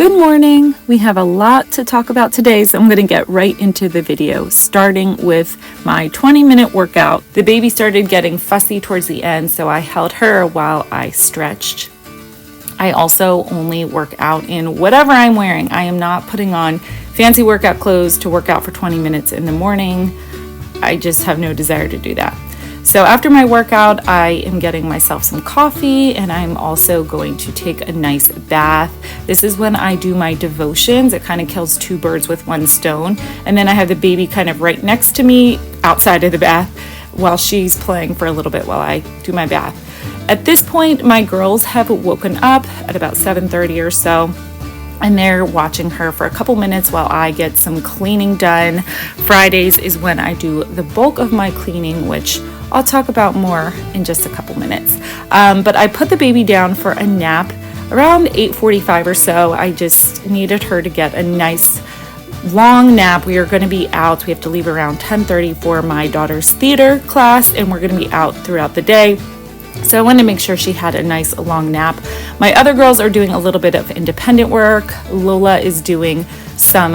Good morning. We have a lot to talk about today, so I'm going to get right into the video, starting with my 20-minute workout. The baby started getting fussy towards the end, so I held her while I stretched. I also only work out in whatever I'm wearing. I am not putting on fancy workout clothes to work out for 20 minutes in the morning. I just have no desire to do that. So after my workout, I am getting myself some coffee, and I'm also going to take a nice bath. This is when I do my devotions. It kind of kills two birds with one stone. And then I have the baby kind of right next to me outside of the bath while she's playing for a little bit while I do my bath. At this point, my girls have woken up at about 7:30 or so, and they're watching her for a couple minutes while I get some cleaning done. Fridays is when I do the bulk of my cleaning, which I'll talk about more in just a couple minutes. But I put the baby down for a nap around 8:45 or so. I just needed her to get a nice long nap. We are going to be out. We have to leave around 10:30 for my daughter's theater class, and we're going to be out throughout the day. So I wanted to make sure she had a nice long nap. My other girls are doing a little bit of independent work. Lola is doing some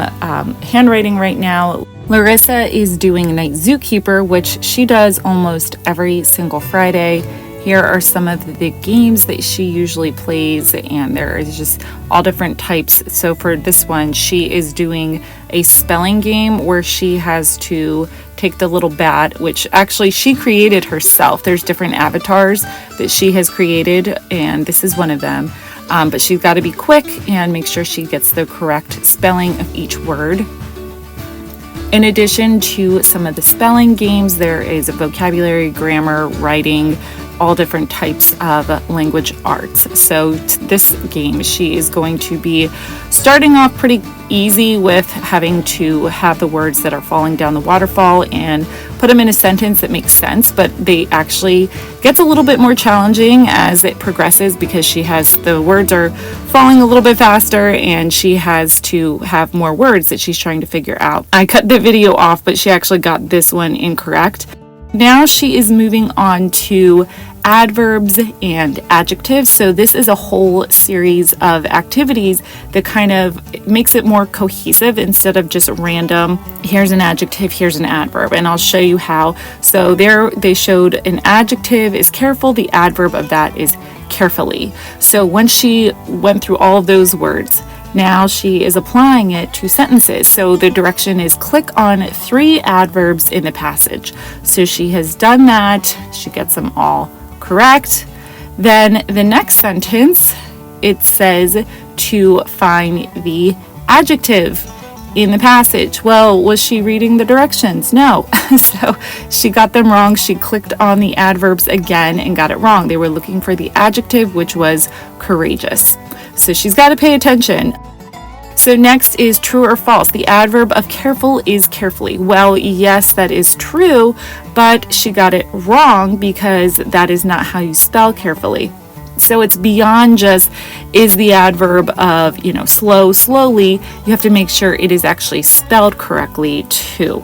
handwriting right now. Larissa is doing Night Zookeeper, which she does almost every single Friday. Here are some of the games that she usually plays, and there is just all different types. So for this one, she is doing a spelling game where she has to take the little bat, which actually she created herself. There's different avatars that she has created, and this is one of them. But she's got to be quick and make sure she gets the correct spelling of each word. In addition to some of the spelling games, there is vocabulary, grammar, writing, all different types of language arts. So this game, she is going to be starting off pretty easy with having to have the words that are falling down the waterfall and put them in a sentence that makes sense, but they actually gets a little bit more challenging as it progresses because the words are falling a little bit faster and she has to have more words that she's trying to figure out. I cut the video off, but she actually got this one incorrect. Now she is moving on to adverbs and adjectives. So this is a whole series of activities that kind of makes it more cohesive instead of just random. Here's an adjective, here's an adverb, and I'll show you how. So there they showed an adjective is careful, the adverb of that is carefully. So when she went through all of those words, now she is applying it to sentences. So the direction is click on 3 adverbs in the passage. So she has done that. She gets them all correct. Then the next sentence, it says to find the adjective in the passage. Well, was she reading the directions? No. So she got them wrong. She clicked on the adverbs again and got it wrong. They were looking for the adjective, which was courageous. So she's got to pay attention. So next is true or false. The adverb of careful is carefully. Well, yes, that is true, but she got it wrong because that is not how you spell carefully. So it's beyond just is the adverb of, slow, slowly. You have to make sure it is actually spelled correctly too.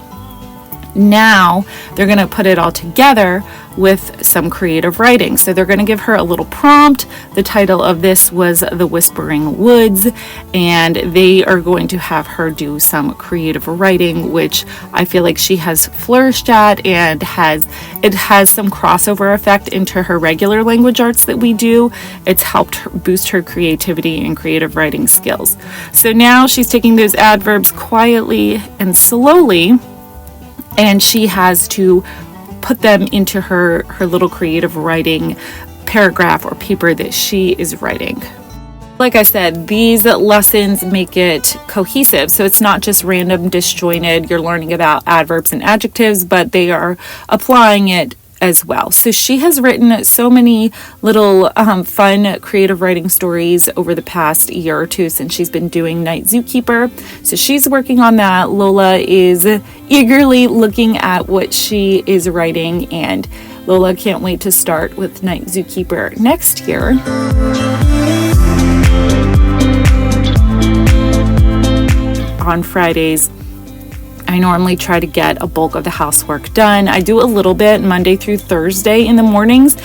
Now they're going to put it all together with some creative writing. So they're going to give her a little prompt. The title of this was The Whispering Woods, and they are going to have her do some creative writing, which I feel like she has flourished at, and it has some crossover effect into her regular language arts that we do. It's helped her boost her creativity and creative writing skills. So now she's taking those adverbs quietly and slowly, and she has to put them into her little creative writing paragraph or paper that she is writing. Like I said, these lessons make it cohesive. So it's not just random, disjointed. You're learning about adverbs and adjectives, but they are applying it as well. So she has written so many little fun creative writing stories over the past year or two since she's been doing Night Zookeeper. So she's working on that. Lola is eagerly looking at what she is writing, and Lola can't wait to start with Night Zookeeper next year. On Fridays, I normally try to get a bulk of the housework done. I do a little bit Monday through Thursday in the mornings,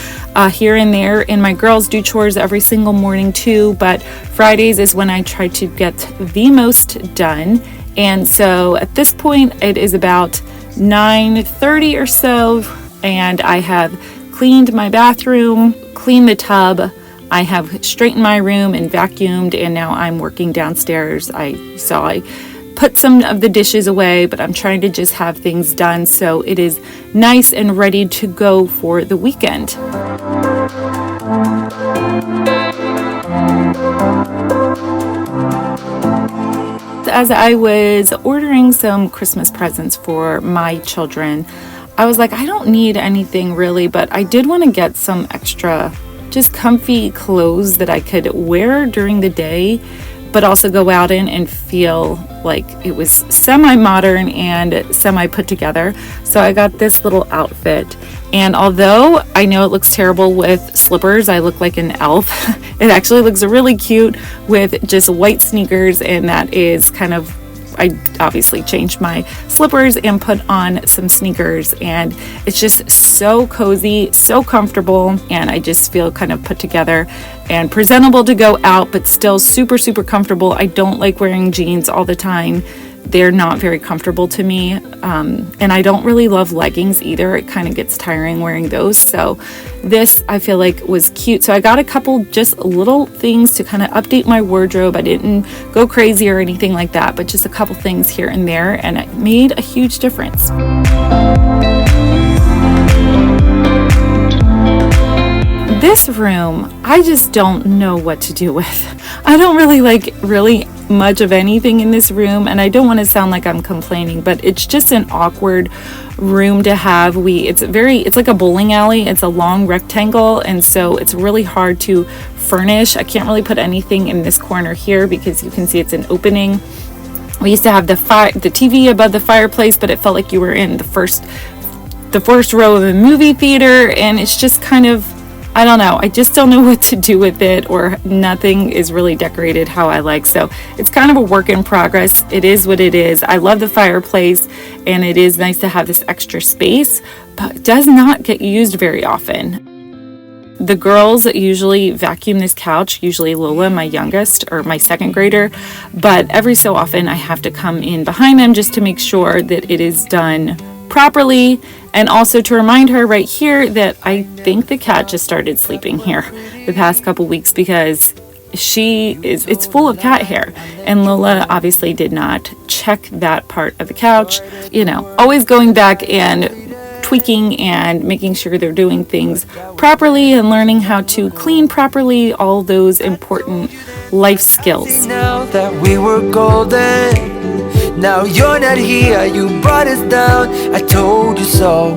here and there, and my girls do chores every single morning too, but Fridays is when I try to get the most done. And so at this point, it is about 9:30 or so, and I have cleaned my bathroom, cleaned the tub, I have straightened my room and vacuumed, and now I'm working downstairs. I put some of the dishes away, but I'm trying to just have things done so it is nice and ready to go for the weekend. As I was ordering some Christmas presents for my children, I was like, I don't need anything really, but I did want to get some extra just comfy clothes that I could wear during the day, but also go out in and feel like it was semi-modern and semi-put together. So I got this little outfit, and although I know it looks terrible with slippers, I look like an elf. It actually looks really cute with just white sneakers, and that is kind of, I obviously changed my slippers and put on some sneakers, and it's just so cozy, so comfortable, and I just feel kind of put together and presentable to go out, but still super, super comfortable. I don't like wearing jeans all the time. They're not very comfortable to me, and I don't really love leggings either. It kind of gets tiring wearing those, so this I feel like was cute. So I got a couple just little things to kind of update my wardrobe. I didn't go crazy or anything like that, but just a couple things here and there, and it made a huge difference. This room, I just don't know what to do with. I don't really like much of anything in this room, and I don't want to sound like I'm complaining, but it's just an awkward room to have. It's like a bowling alley. It's a long rectangle, and so it's really hard to furnish. I can't really put anything in this corner here because you can see it's an opening. We used to have the TV above the fireplace, but it felt like you were in the first row of a movie theater, and it's just kind of, I don't know. I just don't know what to do with it, or nothing is really decorated how I like. So it's kind of a work in progress. It is what it is. I love the fireplace, and it is nice to have this extra space, but it does not get used very often. The girls usually vacuum this couch, usually Lola, my youngest, or my second grader, but every so often I have to come in behind them just to make sure that it is done properly, and also to remind her right here that I think the cat just started sleeping here the past couple weeks because it's full of cat hair, and Lola obviously did not check that part of the couch. Always going back and tweaking and making sure they're doing things properly and learning how to clean properly, all those important life skills. Now that we were golden, now you're not here, you brought us down, I told you so.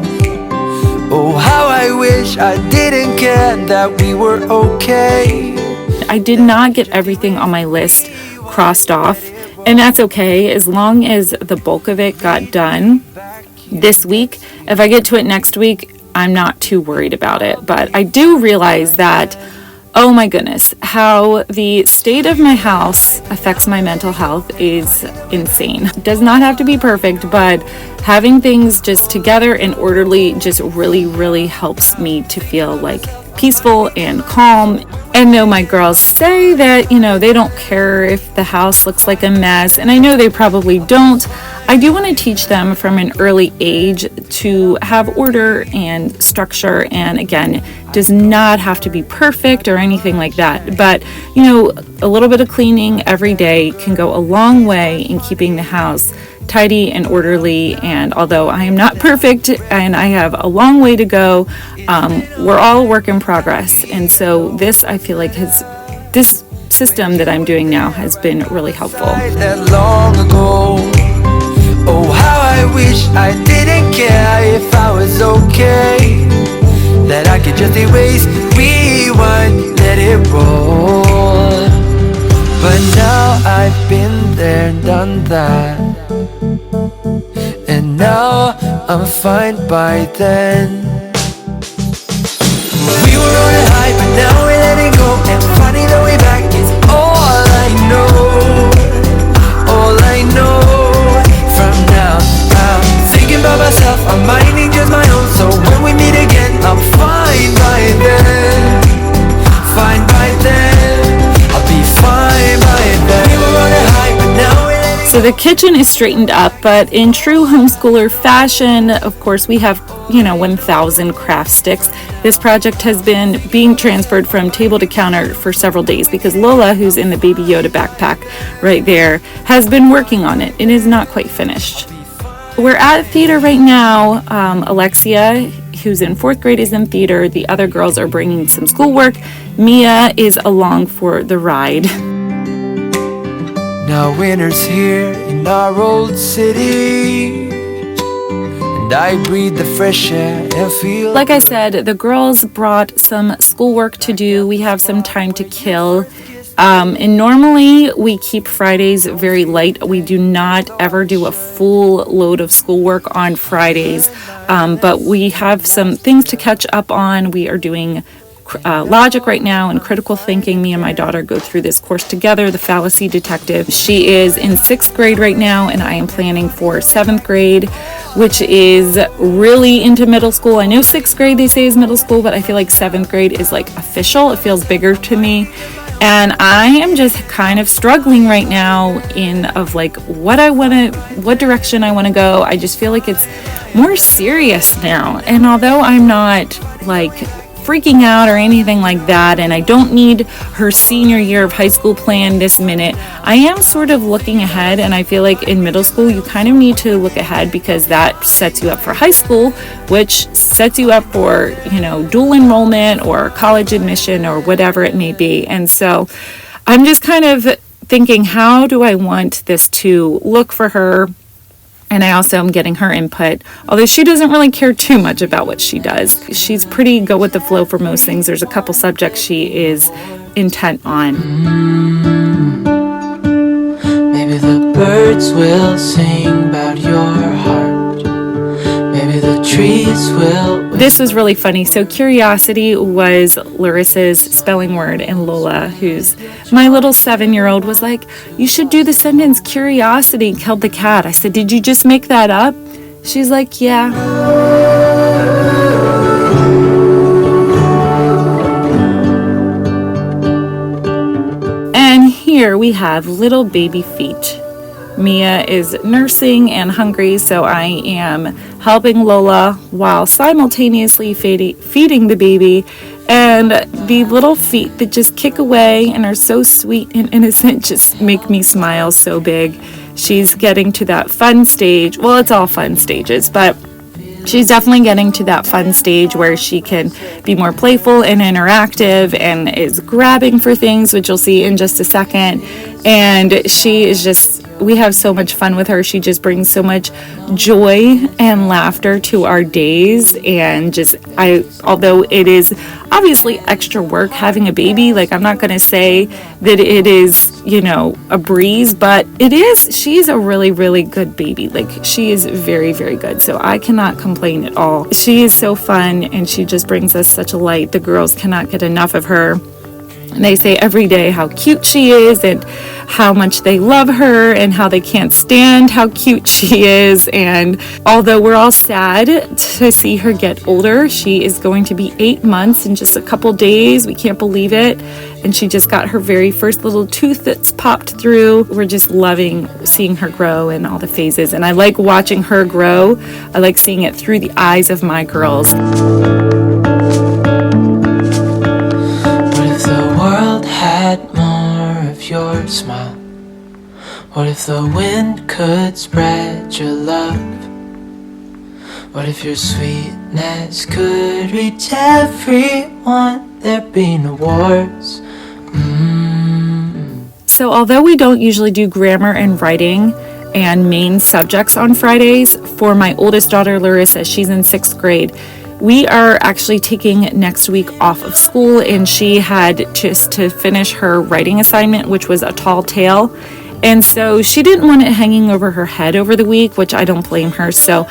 Oh, how I wish I didn't care, that we were okay. I did not get everything on my list crossed off, and that's okay as long as the bulk of it got done this week. If I get to it next week, I'm not too worried about it, but I do realize that, oh my goodness, how the state of my house affects my mental health is insane. It does not have to be perfect, but having things just together and orderly just really, really helps me to feel like peaceful and calm. And though my girls say that, they don't care if the house looks like a mess, and I know they probably don't, I do want to teach them from an early age to have order and structure, and again, does not have to be perfect or anything like that, but a little bit of cleaning every day can go a long way in keeping the house tidy and orderly. And although I am not perfect and I have a long way to go, we're all a work in progress, and so this, I feel like, this system that I'm doing now has been really helpful. Long ago, oh, how I wish I didn't care if I was okay, that I could just erase, rewind, let it roll. But now I've been there, done that, and now I'm fine by then. We were on a high, but now we're letting go, and finding the way back is all I know. All I know. From now So the kitchen is straightened up, but in true homeschooler fashion, of course, we have, 1,000 craft sticks. This project has been being transferred from table to counter for several days because Lola, who's in the Baby Yoda backpack right there, has been working on it. It is not quite finished. We're at theater right now. Alexia, who's in 4th grade, is in theater. The other girls are bringing some schoolwork. Mia is along for the ride. Now winter's here in our old city, and I breathe the fresh air and feel... Like I said, the girls brought some schoolwork to do. We have some time to kill. And normally we keep Fridays very light. We do not ever do a full load of schoolwork on Fridays. But we have some things to catch up on. We are doing logic right now and critical thinking. Me and my daughter go through this course together, the fallacy detective. She is in 6th grade right now, and I am planning for 7th grade, which is really into middle school. I know 6th grade they say is middle school, but I feel like 7th grade is like official. It feels bigger to me. And I am just kind of struggling right now of like what direction I want to go. I just feel like it's more serious now. And although I'm not like freaking out or anything like that, and I don't need her senior year of high school plan this minute, I am sort of looking ahead. And I feel like in middle school you kind of need to look ahead because that sets you up for high school, which sets you up for dual enrollment or college admission or whatever it may be. And so I'm just kind of thinking, how do I want this to look for her? And I also am getting her input, although she doesn't really care too much about what she does. She's pretty go with the flow for most things. There's a couple subjects she is intent on. Maybe the birds will sing about your heart. Maybe the trees will... This was really funny. So curiosity was Larissa's spelling word, and Lola, who's my little 7-year-old, was like, you should do the sentence curiosity killed the cat. I said, did you just make that up? She's like, yeah. And here we have little baby feet. Mia is nursing and hungry, so I am helping Lola while simultaneously feeding the baby. And the little feet that just kick away and are so sweet and innocent just make me smile so big. She's getting to that fun stage. Well, it's all fun stages, but she's definitely getting to that fun stage where she can be more playful and interactive and is grabbing for things, which you'll see in just a second. And she is just, we have so much fun with her. She just brings so much joy and laughter to our days. And although it is obviously extra work having a baby, like I'm not going to say that it is, a breeze, but she's a really, really good baby. Like she is very, very good. So I cannot complain at all. She is so fun and she just brings us such a light. The girls cannot get enough of her. And they say every day how cute she is and how much they love her and how they can't stand how cute she is. And although we're all sad to see her get older, she is going to be 8 months in just a couple days. We can't believe it. And she just got her very first little tooth that's popped through. We're just loving seeing her grow and all the phases. And I like watching her grow. I like seeing it through the eyes of my girls. Had more of your smile. What if the wind could spread your love? What if your sweetness could reach everyone? There'd be no wars. So although we don't usually do grammar and writing and main subjects on Fridays, for my oldest daughter Larissa, she's in 6th grade, we are actually taking next week off of school, and she had just to finish her writing assignment, which was a tall tale. And so she didn't want it hanging over her head over the week, which I don't blame her. So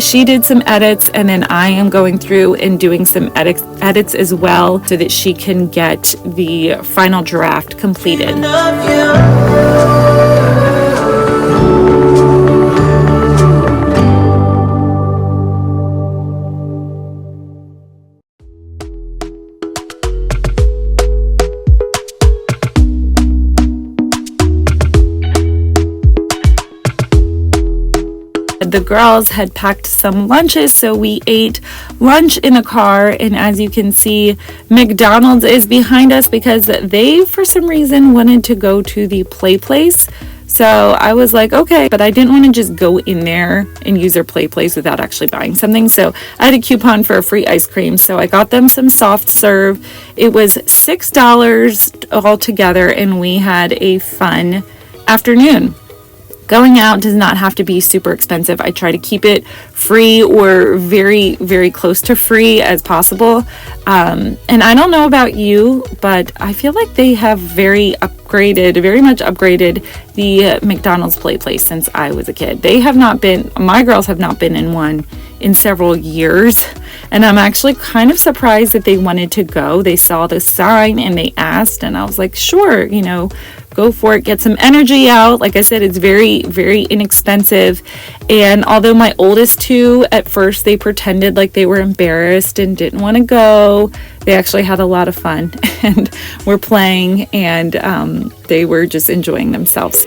she did some edits, and then I am going through and doing some edits as well so that she can get the final draft completed. the girls had packed some lunches, so we ate lunch in the car. And as you can see, McDonald's is behind us because they, for some reason, wanted to go to the play place. So I was like, okay, but I didn't want to just go in there and use their play place without actually buying something. So I had a coupon for a free ice cream. So I got them some soft serve. It was $6 altogether, and we had a fun afternoon. Going out does not have to be super expensive. I try to keep it free or very, very close to free as possible. And I don't know about you, but I feel like they have very much upgraded the McDonald's play place since I was a kid. My girls have not been in one in several years. And I'm actually kind of surprised that they wanted to go. They saw the sign and they asked, and I was like, sure, go for it, get some energy out. Like I said, it's very, very inexpensive. And although my oldest two, at first, they pretended like they were embarrassed and didn't want to go, they actually had a lot of fun and were playing, and they were just enjoying themselves.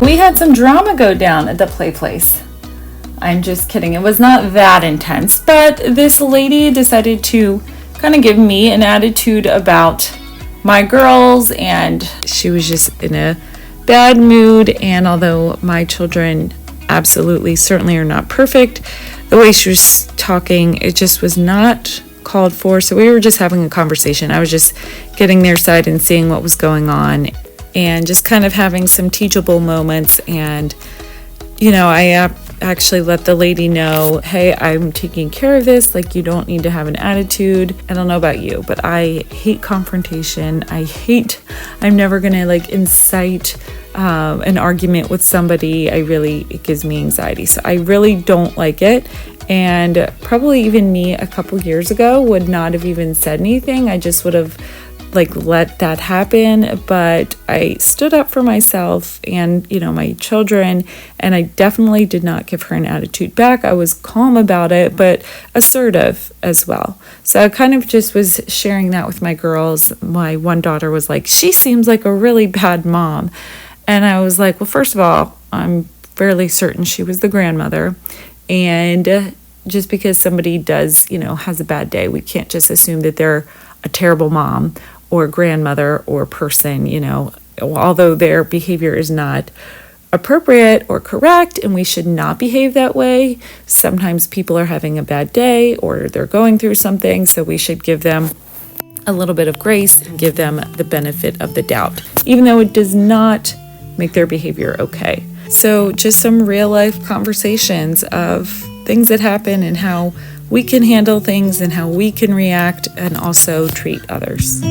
We had some drama go down at the play place. I'm just kidding. It was not that intense, but this lady decided to kind of give me an attitude about my girls, and she was just in a bad mood. And although my children absolutely, certainly are not perfect, the way she was talking, it just was not called for. So we were just having a conversation. I was just getting their side and seeing what was going on, and just kind of having some teachable moments. And I actually let the lady know, hey, I'm taking care of this, like, you don't need to have an attitude. I don't know about you, but I hate confrontation. I'm never gonna incite an argument with somebody. It gives me anxiety, so I really don't like it. And probably even me a couple years ago would not have even said anything. I just would have let that happen. But I stood up for myself and my children, and I definitely did not give her an attitude back. I was calm about it, but assertive as well. So I kind of just was sharing that with my girls. My one daughter was like, she seems like a really bad mom. And I was like, well, first of all, I'm fairly certain she was the grandmother, and just because somebody has a bad day, we can't just assume that they're a terrible mom or grandmother or person, although their behavior is not appropriate or correct, and we should not behave that way. Sometimes people are having a bad day or they're going through something, so we should give them a little bit of grace and give them the benefit of the doubt, even though it does not make their behavior okay. So just some real life conversations of things that happen and how we can handle things and how we can react and also treat others.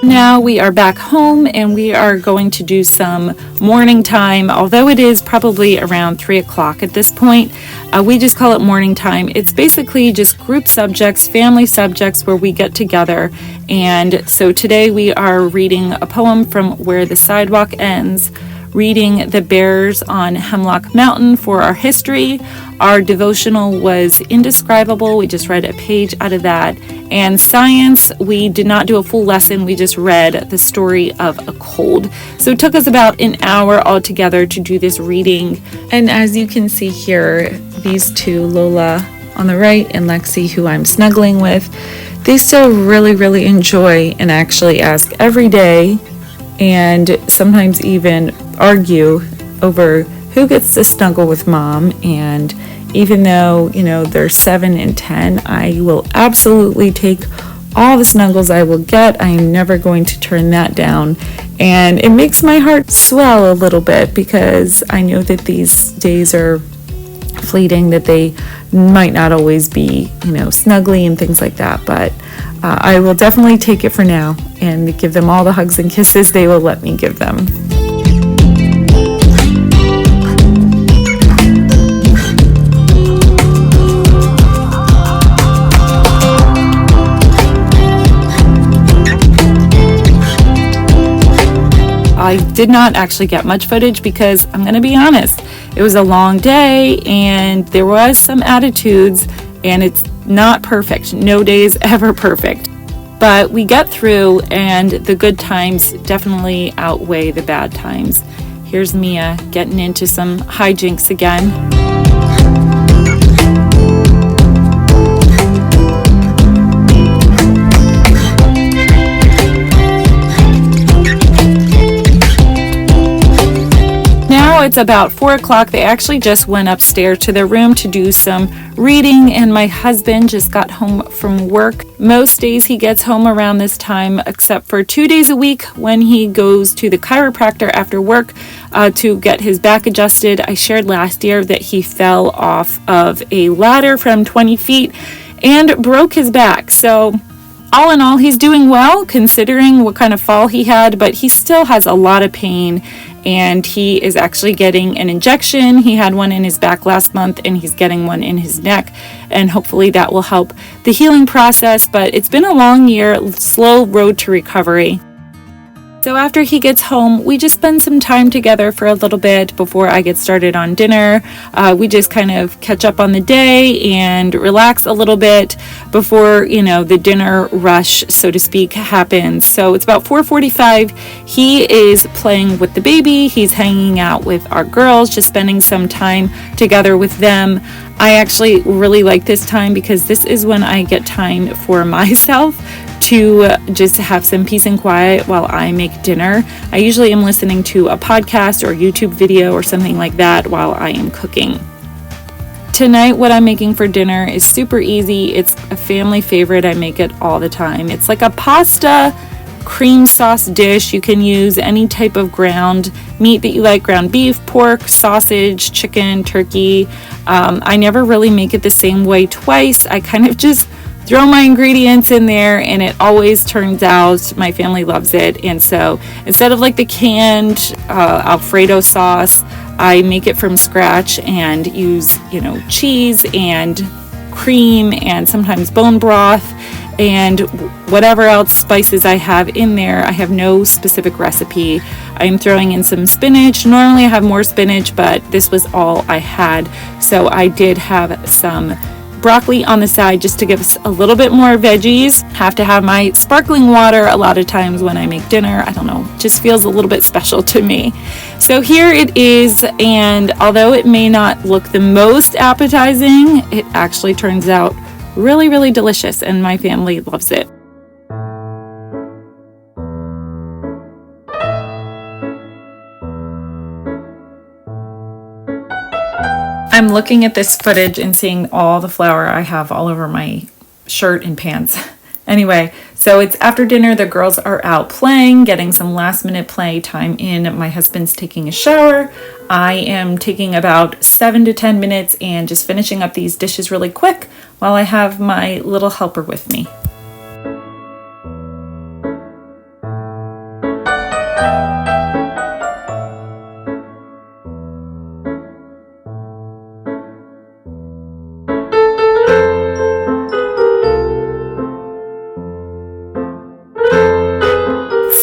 Now we are back home and we are going to do some morning time. Although it is probably around 3 o'clock at this point, we just call it morning time. It's basically just group subjects, family subjects where we get together. And so today we are reading a poem from Where the Sidewalk Ends, reading The Bears on Hemlock Mountain for our history. Our devotional was Indescribable. We just read a page out of that. And science, we did not do a full lesson. We just read the story of a cold. So it took us about an hour altogether to do this reading. And as you can see here, these two, Lola on the right and Lexi, who I'm snuggling with, they still really, really enjoy and actually ask every day, and sometimes even argue over who gets to snuggle with mom. And even though, they're 7 and 10, I will absolutely take all the snuggles I will get. I am never going to turn that down. And it makes my heart swell a little bit because I know that these days are fleeting, that they might not always be, snuggly and things like that. But I will definitely take it for now and give them all the hugs and kisses they will let me give them. I did not actually get much footage because I'm going to be honest, it was a long day and there was some attitudes, and it's not perfect. No day is ever perfect. But we get through, and the good times definitely outweigh the bad times. Here's Mia getting into some hijinks again. It's about 4 o'clock. They actually just went upstairs to their room to do some reading, and my husband just got home from work. Most days he gets home around this time, except for 2 days a week when he goes to the chiropractor after work to get his back adjusted. I shared last year that he fell off of a ladder from 20 feet and broke his back. So all in all, he's doing well considering what kind of fall he had, but he still has a lot of pain, and he is actually getting an injection. He had one in his back last month, and he's getting one in his neck, and hopefully that will help the healing process. But it's been a long year, slow road to recovery. So after he gets home, we just spend some time together for a little bit before I get started on dinner. We just kind of catch up on the day and relax a little bit before, the dinner rush, so to speak, happens. So it's about 4:45. He is playing with the baby. He's hanging out with our girls, just spending some time together with them. I actually really like this time because this is when I get time for myself to just have some peace and quiet while I make dinner. I usually am listening to a podcast or YouTube video or something like that while I am cooking. Tonight, what I'm making for dinner is super easy. It's a family favorite. I make it all the time. It's like a pasta cream sauce dish. You can use any type of ground meat that you like: ground beef, pork, sausage, chicken, turkey. I never really make it the same way twice. I kind of just throw my ingredients in there, and it always turns out my family loves it. And so instead of like the canned Alfredo sauce, I make it from scratch and use, cheese and cream and sometimes bone broth and whatever else spices I have in there. I have no specific recipe. I'm throwing in some spinach. Normally I have more spinach, but this was all I had. So I did have some broccoli on the side just to give us a little bit more veggies. Have to have my sparkling water a lot of times when I make dinner. I don't know, just feels a little bit special to me. So here it is, and although it may not look the most appetizing, it actually turns out really, really delicious, and my family loves it. I'm looking at this footage and seeing all the flour I have all over my shirt and pants. Anyway, so it's after dinner. The girls are out playing, getting some last minute play time in. My husband's taking a shower. I am taking about 7 to 10 minutes and just finishing up these dishes really quick while I have my little helper with me.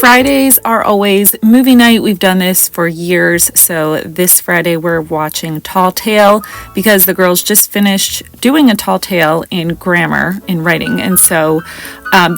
Fridays are always movie night. We've done this for years. So this Friday we're watching Tall Tale because the girls just finished doing a tall tale in grammar, in writing. And so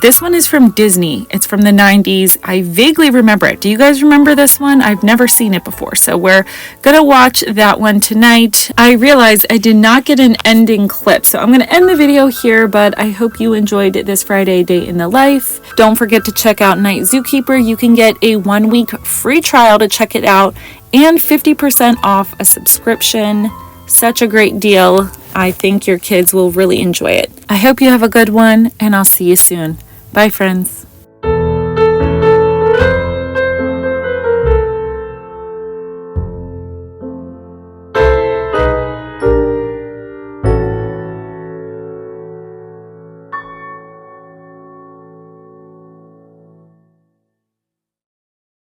this one is from Disney. It's from the 90s. I vaguely remember it. Do you guys remember this one? I've never seen it before. So we're going to watch that one tonight. I realized I did not get an ending clip. So I'm going to end the video here, but I hope you enjoyed this Friday day in the life. Don't forget to check out Night Zookeeper. You can get a 1-week free trial to check it out and 50% off a subscription. Such a great deal. I think your kids will really enjoy it. I hope you have a good one, and I'll see you soon. Bye, friends.